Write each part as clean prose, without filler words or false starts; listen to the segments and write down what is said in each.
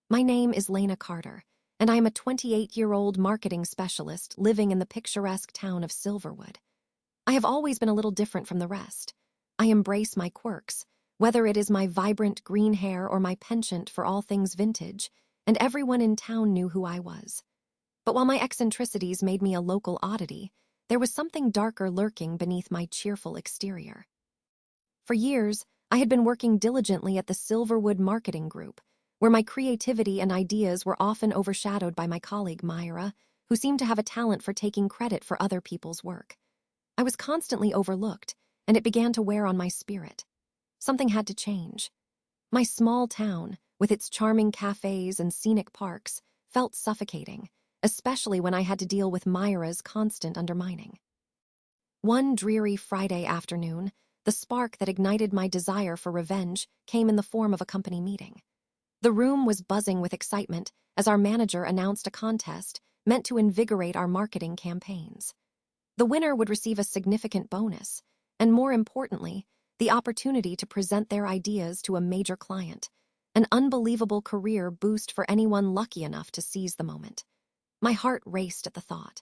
My name is Lena Carter, and I am a 28-year-old marketing specialist living in the picturesque town of Silverwood. I have always been a little different from the rest. I embrace my quirks, whether it is my vibrant green hair or my penchant for all things vintage, and everyone in town knew who I was. But while my eccentricities made me a local oddity, there was something darker lurking beneath my cheerful exterior. For years, I had been working diligently at the Silverwood Marketing Group, where my creativity and ideas were often overshadowed by my colleague Myra, who seemed to have a talent for taking credit for other people's work. I was constantly overlooked, and it began to wear on my spirit. Something had to change. My small town, with its charming cafes and scenic parks, felt suffocating, especially when I had to deal with Myra's constant undermining. One dreary Friday afternoon, the spark that ignited my desire for revenge came in the form of a company meeting. The room was buzzing with excitement as our manager announced a contest meant to invigorate our marketing campaigns. The winner would receive a significant bonus, and more importantly, the opportunity to present their ideas to a major client, an unbelievable career boost for anyone lucky enough to seize the moment. My heart raced at the thought.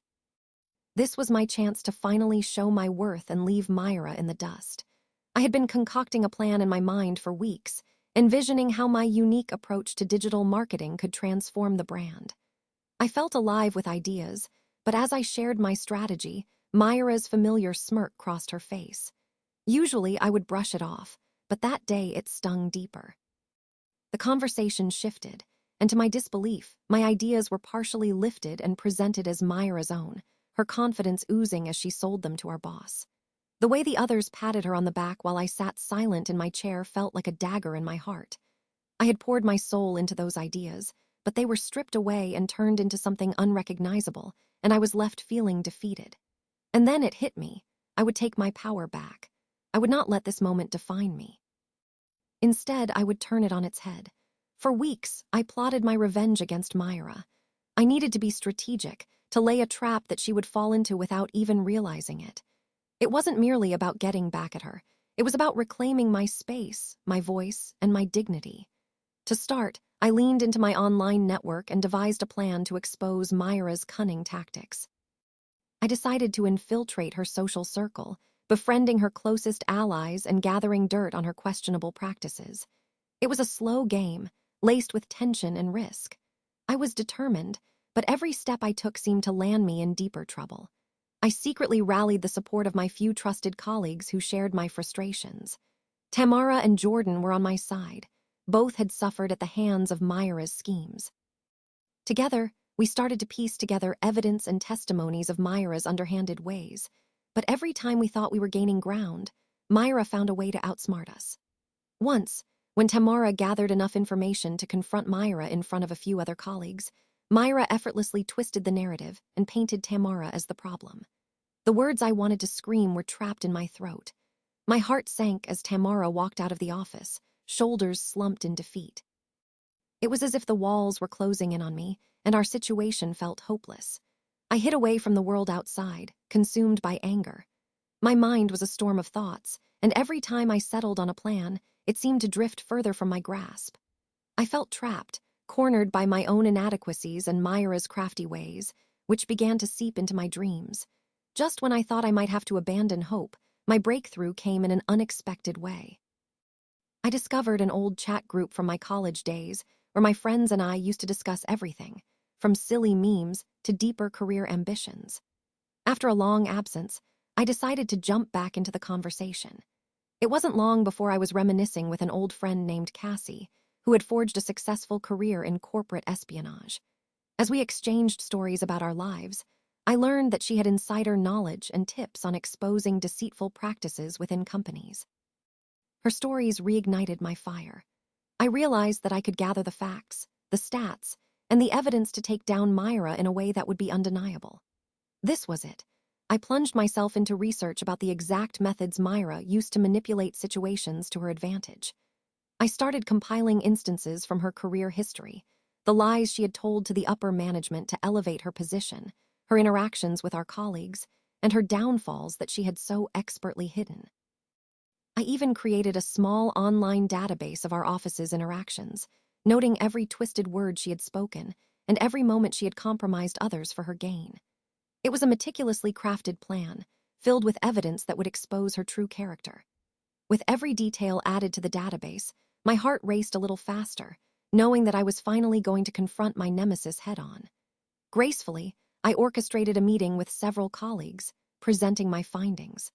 This was my chance to finally show my worth and leave Myra in the dust. I had been concocting a plan in my mind for weeks, envisioning how my unique approach to digital marketing could transform the brand. I felt alive with ideas, but as I shared my strategy, Myra's familiar smirk crossed her face. Usually I would brush it off, but that day it stung deeper. The conversation shifted, and to my disbelief, my ideas were partially lifted and presented as Myra's own, her confidence oozing as she sold them to our boss. The way the others patted her on the back while I sat silent in my chair felt like a dagger in my heart. I had poured my soul into those ideas, but they were stripped away and turned into something unrecognizable, and I was left feeling defeated. And then it hit me. I would take my power back. I would not let this moment define me. Instead, I would turn it on its head. For weeks, I plotted my revenge against Myra. I needed to be strategic, to lay a trap that she would fall into without even realizing it. It wasn't merely about getting back at her. It was about reclaiming my space, my voice, and my dignity. To start, I leaned into my online network and devised a plan to expose Myra's cunning tactics. I decided to infiltrate her social circle, befriending her closest allies and gathering dirt on her questionable practices. It was a slow game, laced with tension and risk. I was determined, but every step I took seemed to land me in deeper trouble. I secretly rallied the support of my few trusted colleagues who shared my frustrations. Tamara and Jordan were on my side. Both had suffered at the hands of Myra's schemes. Together, we started to piece together evidence and testimonies of Myra's underhanded ways. But every time we thought we were gaining ground, Myra found a way to outsmart us. Once, when Tamara gathered enough information to confront Myra in front of a few other colleagues, Myra effortlessly twisted the narrative and painted Tamara as the problem. The words I wanted to scream were trapped in my throat. My heart sank as Tamara walked out of the office, shoulders slumped in defeat. It was as if the walls were closing in on me, and our situation felt hopeless. I hid away from the world outside, consumed by anger. My mind was a storm of thoughts, and every time I settled on a plan, it seemed to drift further from my grasp. I felt trapped, cornered by my own inadequacies and Myra's crafty ways, which began to seep into my dreams. Just when I thought I might have to abandon hope, my breakthrough came in an unexpected way. I discovered an old chat group from my college days where my friends and I used to discuss everything, from silly memes to deeper career ambitions. After a long absence, I decided to jump back into the conversation. It wasn't long before I was reminiscing with an old friend named Cassie, who had forged a successful career in corporate espionage. As we exchanged stories about our lives, I learned that she had insider knowledge and tips on exposing deceitful practices within companies. Her stories reignited my fire. I realized that I could gather the facts, the stats, and the evidence to take down Myra in a way that would be undeniable. This was it. I plunged myself into research about the exact methods Myra used to manipulate situations to her advantage. I started compiling instances from her career history, the lies she had told to the upper management to elevate her position, her interactions with our colleagues, and her downfalls that she had so expertly hidden. I even created a small online database of our office's interactions, noting every twisted word she had spoken and every moment she had compromised others for her gain. It was a meticulously crafted plan, filled with evidence that would expose her true character. With every detail added to the database, my heart raced a little faster, knowing that I was finally going to confront my nemesis head-on. Gracefully, I orchestrated a meeting with several colleagues, presenting my findings.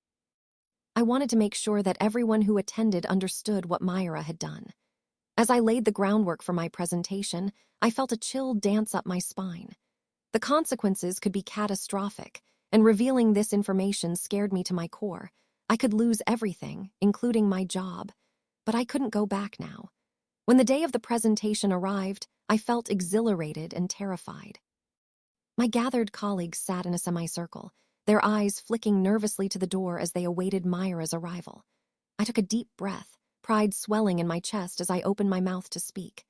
I wanted to make sure that everyone who attended understood what Myra had done. As I laid the groundwork for my presentation, I felt a chill dance up my spine. The consequences could be catastrophic, and revealing this information scared me to my core. I could lose everything, including my job, but I couldn't go back now. When the day of the presentation arrived, I felt exhilarated and terrified. My gathered colleagues sat in a semicircle, their eyes flicking nervously to the door as they awaited Myra's arrival. I took a deep breath, pride swelling in my chest as I opened my mouth to speak.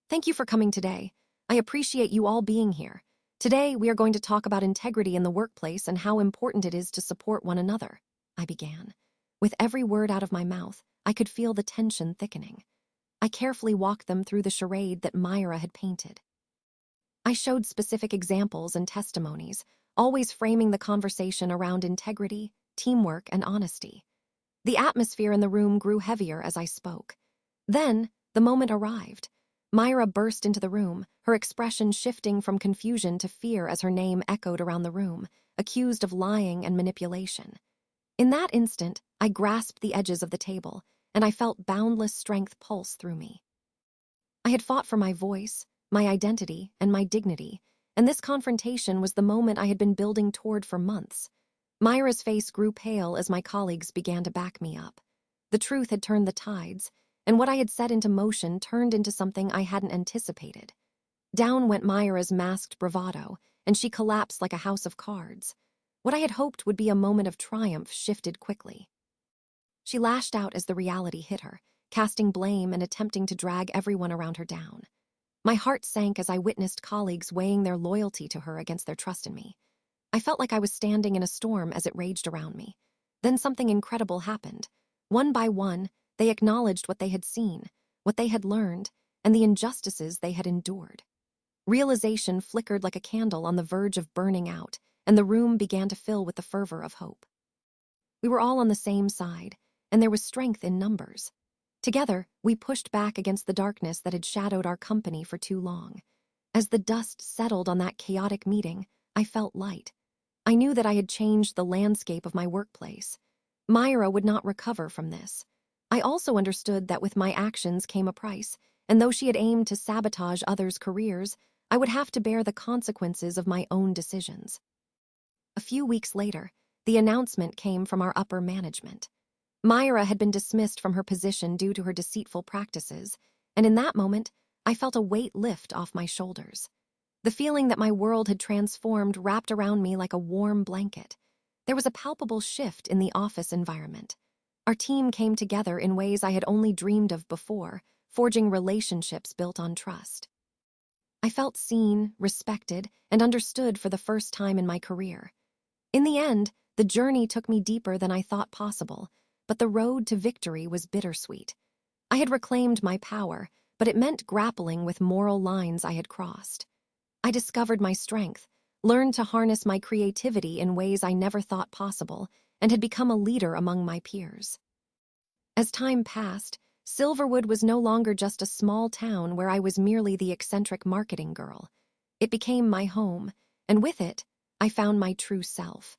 "Thank you for coming today. I appreciate you all being here. Today, we are going to talk about integrity in the workplace and how important it is to support one another," I began. With every word out of my mouth, I could feel the tension thickening. I carefully walked them through the charade that Myra had painted. I showed specific examples and testimonies, always framing the conversation around integrity, teamwork, and honesty. The atmosphere in the room grew heavier as I spoke. Then, the moment arrived. Myra burst into the room, her expression shifting from confusion to fear as her name echoed around the room, accused of lying and manipulation. In that instant, I grasped the edges of the table, and I felt boundless strength pulse through me. I had fought for my voice, my identity, and my dignity, and this confrontation was the moment I had been building toward for months. Myra's face grew pale as my colleagues began to back me up. The truth had turned the tides, and what I had set into motion turned into something I hadn't anticipated. Down went Myra's masked bravado, and she collapsed like a house of cards. What I had hoped would be a moment of triumph shifted quickly. She lashed out as the reality hit her, casting blame and attempting to drag everyone around her down. My heart sank as I witnessed colleagues weighing their loyalty to her against their trust in me. I felt like I was standing in a storm as it raged around me. Then something incredible happened. One by one, they acknowledged what they had seen, what they had learned, and the injustices they had endured. Realization flickered like a candle on the verge of burning out, and the room began to fill with the fervor of hope. We were all on the same side, and there was strength in numbers. Together, we pushed back against the darkness that had shadowed our company for too long. As the dust settled on that chaotic meeting, I felt light. I knew that I had changed the landscape of my workplace. Myra would not recover from this. I also understood that with my actions came a price, and though she had aimed to sabotage others' careers, I would have to bear the consequences of my own decisions. A few weeks later, the announcement came from our upper management. Myra had been dismissed from her position due to her deceitful practices, and in that moment, I felt a weight lift off my shoulders. The feeling that my world had transformed wrapped around me like a warm blanket. There was a palpable shift in the office environment. Our team came together in ways I had only dreamed of before, forging relationships built on trust. I felt seen, respected, and understood for the first time in my career. In the end, the journey took me deeper than I thought possible, but the road to victory was bittersweet. I had reclaimed my power, but it meant grappling with moral lines I had crossed. I discovered my strength, learned to harness my creativity in ways I never thought possible, and had become a leader among my peers. As time passed, Silverwood was no longer just a small town where I was merely the eccentric marketing girl. It became my home, and with it, I found my true self.